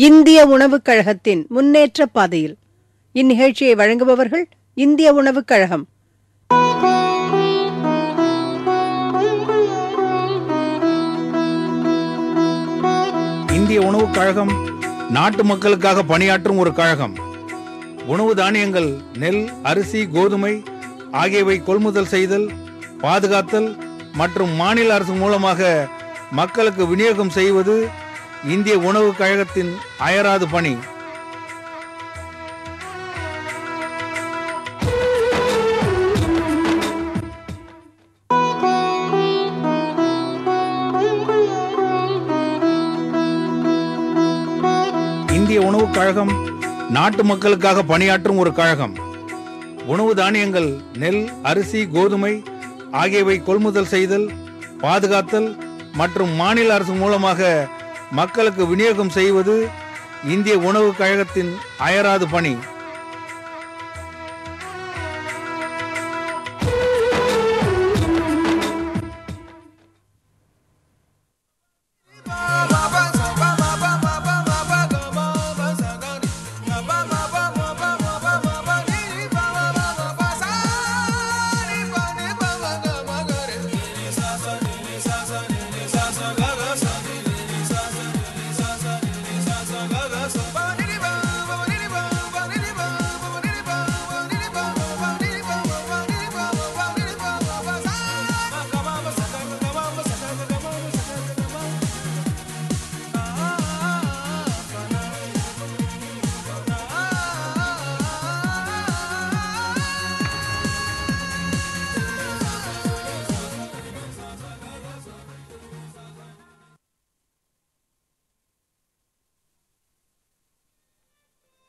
இந்திய உணவுக் கழகத்தின் முன்னேற்ற பாதையில். இந்நிகழ்ச்சியை வழங்குபவர்கள் இந்திய உணவுக் கழகம். இந்திய உணவுக் கழகம் நாட்டு மக்களுக்காக பணியாற்றும் ஒரு கழகம். உணவு தானியங்கள், நெல், அரிசி, கோதுமை ஆகியவை கொள்முதல் செய்தல், பாதுகாத்தல் மற்றும் மாநில அரசு மூலமாக மக்களுக்கு விநியோகம் செய்வது இந்திய உணவுக் கழகத்தின் அயராது பணி. இந்திய உணவுக் கழகம் நாட்டு மக்களுக்காக பணியாற்றும் ஒரு கழகம். உணவு தானியங்கள், நெல், அரிசி, கோதுமை ஆகியவை கொள்முதல் செய்தல், பாதுகாத்தல் மற்றும் மாநில அரசு மூலமாக மக்களுக்கு விநியோகம் செய்வது இந்திய உணவுக் கழகத்தின் அயராது பணி.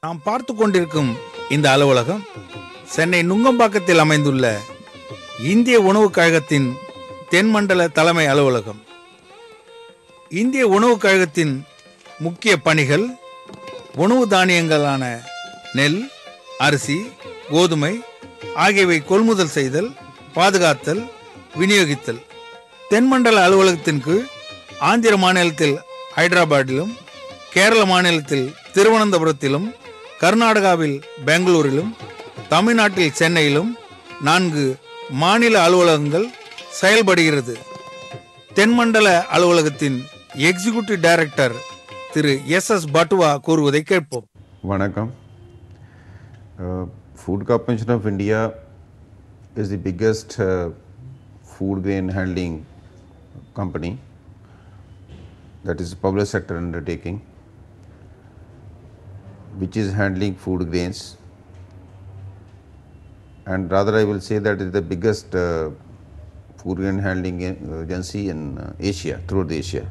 நாம் பார்த்து கொண்டிருக்கும் இந்த அலுவலகம் சென்னை நுங்கம்பாக்கத்தில் அமைந்துள்ள இந்திய உணவுக் கழகத்தின் தென்மண்டல தலைமை அலுவலகம். இந்திய உணவுக் கழகத்தின் முக்கிய பணிகள் உணவு தானியங்களான நெல், அரிசி, கோதுமை ஆகியவை கொள்முதல் செய்தல், பாதுகாத்தல், விநியோகித்தல். தென்மண்டல அலுவலகத்தின் கீழ் ஆந்திர மாநிலத்தில் ஹைதராபாத்திலும், கேரள மாநிலத்தில் திருவனந்தபுரத்திலும், கர்நாடகாவில் பெங்களூரிலும், தமிழ்நாட்டில் சென்னையிலும் 4 மாநில அலுவலகங்கள் செயல்படுகிறது. தென்மண்டல அலுவலகத்தின் எக்ஸிகியூட்டிவ் டைரக்டர் திரு எஸ் பட்டுவா கூறுவதை கேட்போம். வணக்கம். Food Corporation of India is the biggest food grain handling company, that is public sector undertaking, which is handling food grains, and rather I will say that it is the biggest food grain handling agency in Asia, throughout Asia.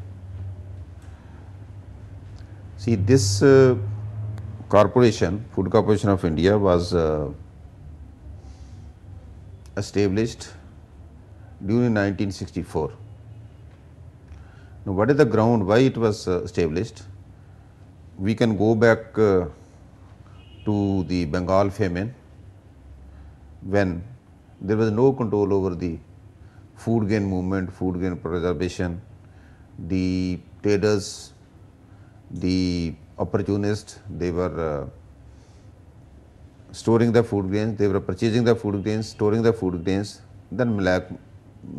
See, this corporation, Food Corporation of India, was established during 1964. Now, what is the ground, why it was established? We can go back to the Bengal famine, when there was no control over the food grain movement, food grain preservation. The traders, the opportunists, they were storing the food grains, they were purchasing the food grains, storing the food grains, then black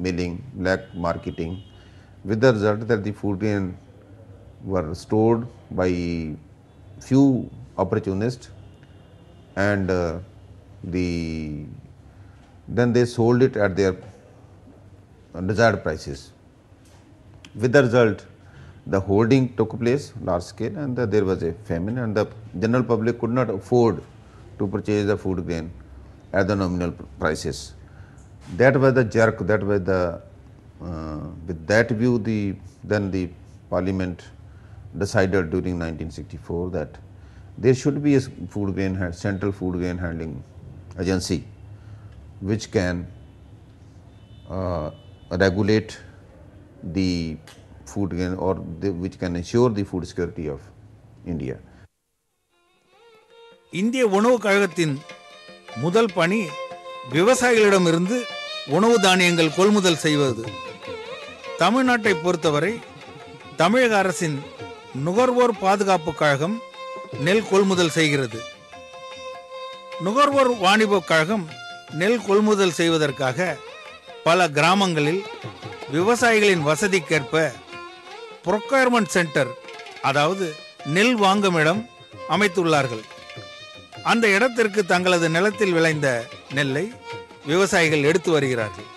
milling, black marketing, with the result that the food grain were stored by few opportunists, and then they sold it at their desired prices. With the result, the hoarding took place large scale, and there was a famine, and the general public could not afford to purchase the food grain at the nominal prices. That was the jerk, that was the with that view then the Parliament decided during 1964 that there should be a central food grain handling agency which can regulate the food grain, or which can ensure the food security of India. இந்திய உணவுக் கழகத்தின் முதல் பணி விவசாயிகளிடமிருந்து உணவு தானியங்கள் கொள்முதல் செய்வது. தமிழ்நாட்டை பொறுத்தவரை தமிழக அரசின் நுகர்வோர் பாதுகாப்பு கழகம் நெல் கொள்முதல் செய்கிறது. நுகர்வோர் வாணிப கழகம் நெல் கொள்முதல் செய்வதற்காக பல கிராமங்களில் விவசாயிகளின் வசதிக்கேற்ப ப்ரொக்யூர்மெண்ட் சென்டர், அதாவது நெல் வாங்கும் இடம் அமைத்துள்ளார்கள். அந்த இடத்திற்கு தங்களது நிலத்தில் விளைந்த நெல்லை விவசாயிகள் எடுத்து வருகிறார்கள்.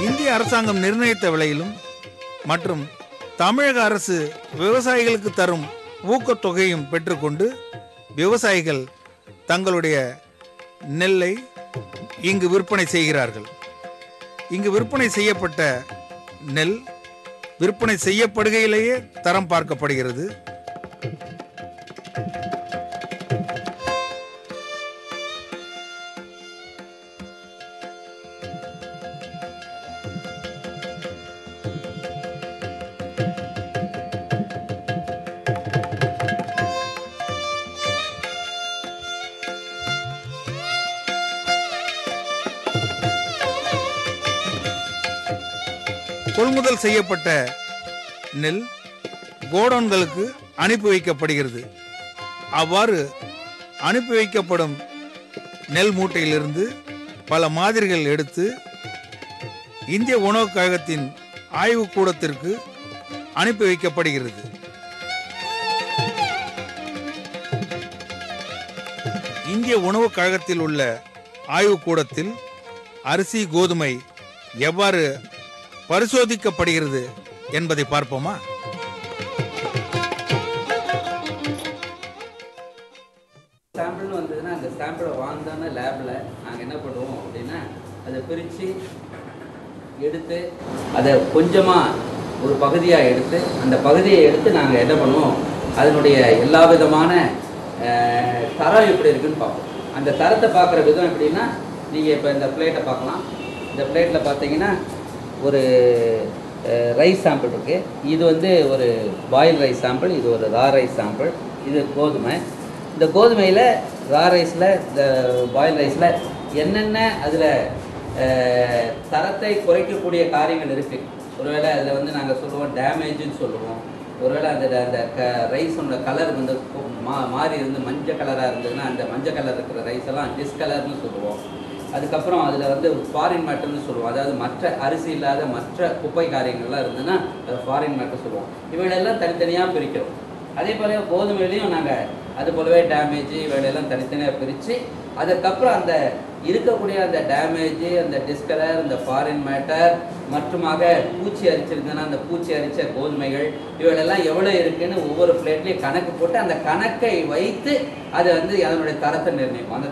இந்திய அரசாங்கம் நிர்ணயித்த விலையிலும் மற்றும் தமிழக அரசு விவசாயிகளுக்கு தரும் ஊக்கத்தொகையும் பெற்றுக்கொண்டு விவசாயிகள் தங்களுடைய நெல்லை இங்கு விற்பனை செய்கிறார்கள். இங்கு விற்பனை செய்யப்பட்ட நெல் விற்பனை செய்யப்படுகையிலேயே தரம் பார்க்கப்படுகிறது. கொள்முதல் செய்யப்பட்ட நெல் கோடவுன்களுக்கு அனுப்பி வைக்கப்படுகிறது. அவ்வாறு அனுப்பி வைக்கப்படும் நெல் மூட்டையிலிருந்து பல மாதிரிகள் எடுத்து இந்திய உணவுக் கழகத்தின் ஆய்வுக் கூடத்திற்கு அனுப்பி வைக்கப்படுகிறது. இந்திய உணவுக் கழகத்தில் உள்ள ஆய்வுக் கூடத்தில் அரிசி, கோதுமை எவ்வாறு பரிசோதிக்கப்படுகிறது என்பதை பார்ப்போமா? சாம்பிள்னு வந்ததுன்னா அந்த சாம்பிளை வாங்கின லேபில் நாங்கள் என்ன பண்ணுவோம் அப்படின்னா அதை பிரித்து எடுத்து அதை கொஞ்சமாக ஒரு பகுதியாக எடுத்து அந்த பகுதியை எடுத்து நாங்கள் என்ன பண்ணுவோம், அதனுடைய எல்லா விதமான தரம் எப்படி இருக்குன்னு பார்ப்போம். அந்த தரத்தை பார்க்குற விதம் எப்படின்னா, நீங்கள் இப்போ இந்த பிளேட்டை பார்க்கலாம். இந்த பிளேட்டில் பார்த்தீங்கன்னா ஒரு ரைஸ் சாம்பிள் இருக்குது. இது வந்து ஒரு பாயில் ரைஸ் சாம்பிள், இது ஒரு ரா ரைஸ் சாம்பிள், இது கோதுமை. இந்த கோதுமையில் ரா ரைஸில் இந்த பாயில் ரைஸில் என்னென்ன அதில் தரத்தை குறைக்கக்கூடிய காரியங்கள் இருக்குது. ஒருவேளை அதில் வந்து நாங்கள் சொல்லுவோம் டேமேஜுன்னு சொல்லுவோம். ஒருவேளை அந்த ரைஸோட கலர் வந்து மாறி இருந்து மஞ்சள் கலராக இருந்ததுன்னா அந்த மஞ்சள் கலர் இருக்கிற ரைஸ் எல்லாம் டிஸ்கலர்னு சொல்லுவோம். அதுக்கப்புறம் அதில் வந்து ஃபாரின் மேட்டர்னு சொல்லுவோம். அதாவது மற்ற அரிசி இல்லாத மற்ற குப்பை காரியங்கள்லாம் இருந்ததுன்னா அதை ஃபாரின் மேட்டர் சொல்லுவோம். இவைகளெல்லாம் தனித்தனியாக பிரிக்கிறோம். அதே போல கோதுமையிலையும் நாங்கள் அது போலவே டேமேஜ் இவைகளெல்லாம் தனித்தனியாக பிரித்து அதுக்கப்புறம் அந்த இருக்கக்கூடிய அந்த டேமேஜ், அந்த டிஸ்கலர், அந்த ஃபாரின் மேட்டர் மற்றுமாக பூச்சி அரிச்சிருந்ததுன்னா அந்த பூச்சி அரிச்ச கோதுமைகள் இவைகளெல்லாம் எவ்வளோ இருக்குன்னு ஒவ்வொரு பிளேட்லேயும் கணக்கு போட்டு அந்த கணக்கை வைத்து அதை வந்து அதனுடைய தரத்தை நிர்ணயிப்போம். அந்த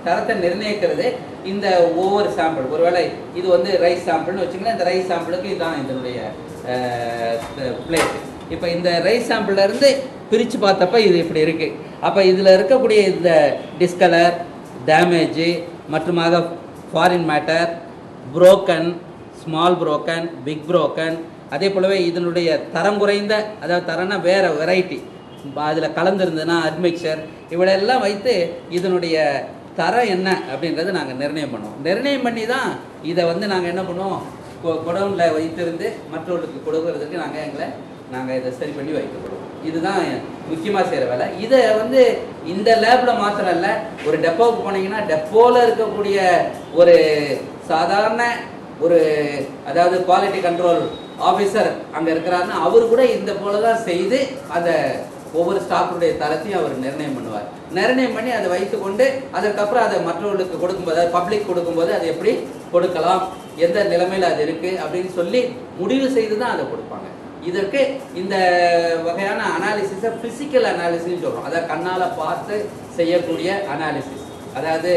தரத்தை நிர்ணயிக்கிறது இந்த ஒவ்வொரு சாம்பிள். ஒருவேளை இது வந்து ரைஸ் சாம்பிள்னு வச்சுங்களேன், இந்த ரைஸ் சாம்பிளுக்கு இதுதான் இதனுடைய பிளேட். இப்போ இந்த ரைஸ் சாம்பிள்லேருந்து பிரித்து பார்த்தப்ப இது இப்படி இருக்குது. அப்போ இதில் இருக்கக்கூடிய இந்த டிஸ்கலர், டேமேஜு மற்றுமாக foreign matter, broken, small broken, big broken, அதே போலவே இதனுடைய தரம் குறைந்த, அதாவது தரம்னா வேறு வெரைட்டி அதில் கலந்துருந்ததுன்னா அட்மிக்சர், இவளெல்லாம் வைத்து இதனுடைய தரம் என்ன அப்படின்றத நாங்கள் நிர்ணயம் பண்ணுவோம். நிர்ணயம் பண்ணி தான் இதை வந்து நாங்கள் என்ன பண்ணுவோம், குடவுனில் வைத்திருந்து மற்றவர்களுக்கு கொடுக்கறதுக்கு நாங்கள் இதை சரி பண்ணி வைக்கப்படுவோம். இதுதான் முக்கியமாக செய்கிற வேலை. இதை வந்து இந்த லேபில் மாத்திரம் இல்லை, ஒரு டெப்போவுக்கு போனீங்கன்னா டெப்போவில் இருக்கக்கூடிய ஒரு சாதாரண ஒரு அதாவது குவாலிட்டி கண்ட்ரோல் ஆஃபீஸர் அங்கே இருக்கிறாருன்னா அவர் கூட இந்த போல தான் செய்து அந்த ஒவ்வொரு ஸ்டாஃபுடைய தரத்தையும் அவர் நிர்ணயம் பண்ணுவார். நிர்ணயம் பண்ணி அதை வைத்துக்கொண்டு அதுக்கப்புறம் அதை மற்றவர்களுக்கு கொடுக்கும்போது, அதாவது பப்ளிக் கொடுக்கும்போது அதை எப்படி கொடுக்கலாம், எந்த நிலைமையில் அது இருக்குது அப்படின்னு சொல்லி முடிவு செய்து தான் அதை கொடுப்பாங்க. இதற்கு இந்த வகையான அனாலிசிஸை ஃபிசிக்கல் அனாலிசிஸ்ன்னு சொல்கிறோம். அதாவது கண்ணால் பார்த்து செய்யக்கூடிய அனாலிசிஸ், அதாவது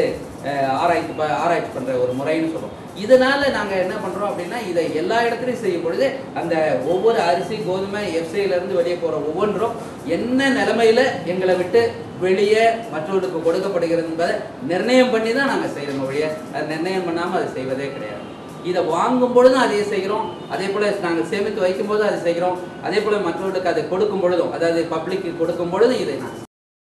ஆராய்ச்சி பண்ணுற ஒரு முறைன்னு சொல்கிறோம். இதனால் நாங்கள் என்ன பண்ணுறோம் அப்படின்னா இதை எல்லா இடத்துலையும் செய்யும் பொழுது அந்த ஒவ்வொரு அரிசி, கோதுமை, எஃப்சியிலேருந்து வெளியே போகிற ஒவ்வொன்றும் என்ன நிலைமையில் எங்களை விட்டு வெளியே மற்றவர்களுக்கு கொடுக்கப்படுகிறது என்பதை நிர்ணயம் பண்ணி தான் நாங்கள் செய்கிறோம். ஒழிய அது நிர்ணயம் பண்ணாமல் அதை செய்வதே கிடையாது. இதை வாங்கும் பொழுதும் அதையே செய்கிறோம், அதே போல் நாங்கள் சேமித்து வைக்கும் போதும் அதை செய்கிறோம், அதே போல் மற்றவர்களுக்கு அதை கொடுக்கும் பொழுதும், அதாவது பப்ளிக்கு கொடுக்கும் பொழுதும் இதை நாங்கள்